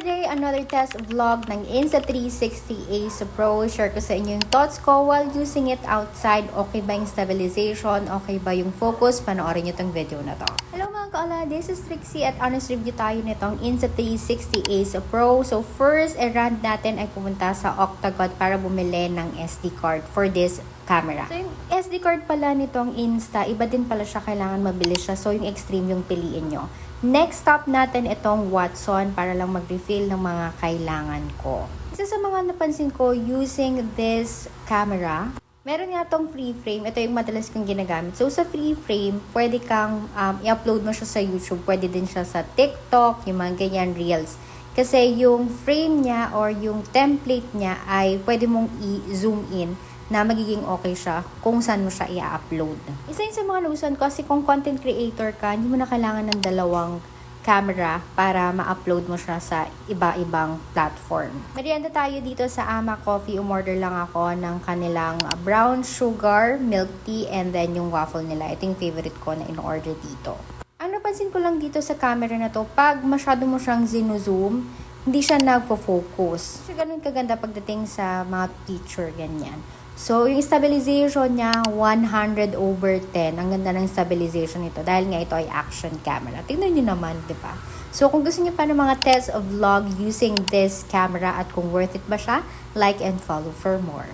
today, another test vlog ng Insta360 Ace Pro. Share ko sa inyo yung thoughts ko while using it outside. Okay ba yung stabilization? Okay ba yung focus? Panoorin nyo itong video na to. Hello mga kaala, this is Trixie at honest review tayo nitong Insta360 Ace Pro. So first, errand natin ay pumunta sa Octagon para bumili ng SD card for this camera. So yung SD card pala nitong Insta, iba din pala siya, kailangan mabilis siya. So yung extreme yung piliin nyo. Next stop natin itong Watson para lang mag-refill ng mga kailangan ko. Isa sa mga napansin ko using this camera, meron nga itong free frame. Ito yung madalas kong ginagamit. So sa free frame, pwede kang i-upload mo siya sa YouTube. Pwede din siya sa TikTok, yung mga ganyan reels. Kasi yung frame niya or yung template niya ay pwede mong i-zoom in na magiging okay siya kung saan mo siya i-upload. Isa yun sa mga nagustuhan ko kasi kung content creator ka, hindi mo na kailangan ng dalawang camera para ma-upload mo siya sa iba-ibang platform. Merienda tayo dito sa Ama Coffee. Umorder lang ako ng kanilang brown sugar, milk tea, and then yung waffle nila. Ito yung favorite ko na in-order dito. Ang napansin ko lang dito sa camera na to, pag masyado mo siyang zoom, hindi siya nagpo-focus. Siya ganun kaganda pagdating sa mga picture, ganyan. So, yung stabilization niya, 100/10. Ang ganda ng stabilization nito dahil nga ito ay action camera. Tingnan nyo naman, di ba? So, kung gusto niyo pa ng mga test of vlog using this camera at kung worth it ba siya, like and follow for more.